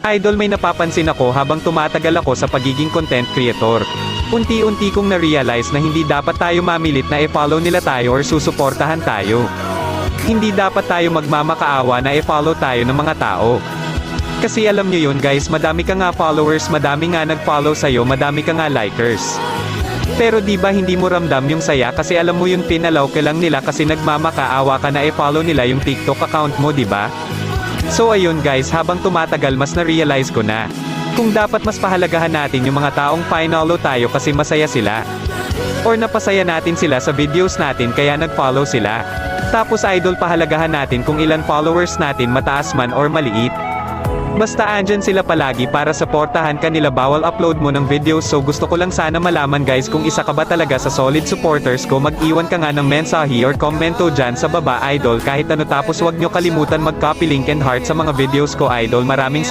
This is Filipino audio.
Idol, may napapansin ako habang tumatagal ako sa pagiging content creator. Unti-unti kong na-realize na hindi dapat tayo mamilit na i-follow nila tayo or susuportahan tayo. Hindi dapat tayo magmamakaawa na i-follow tayo ng mga tao. Kasi alam nyo yun guys, madami ka nga followers, madami nga nag-follow sa'yo, madami ka nga likers. Pero di ba hindi mo ramdam yung saya kasi alam mo yung pinalaw ka lang nila kasi nagmamakaawa ka na i-follow nila yung TikTok account mo, di ba? So ayun guys, habang tumatagal mas na-realize ko na kung dapat mas pahalagahan natin yung mga taong finalo tayo kasi masaya sila. Or napasaya natin sila sa videos natin kaya nag-follow sila. Tapos idol, pahalagahan natin kung ilan followers natin, mataas man or maliit. Basta andyan sila palagi para supportahan ka nila bawal upload mo ng videos. So gusto ko lang sana malaman guys kung isa ka ba talaga sa solid supporters ko. Mag-iwan ka nga ng mensahe or komento dyan sa baba idol kahit ano, tapos wag nyo kalimutan mag-copy link and heart sa mga videos ko idol. Maraming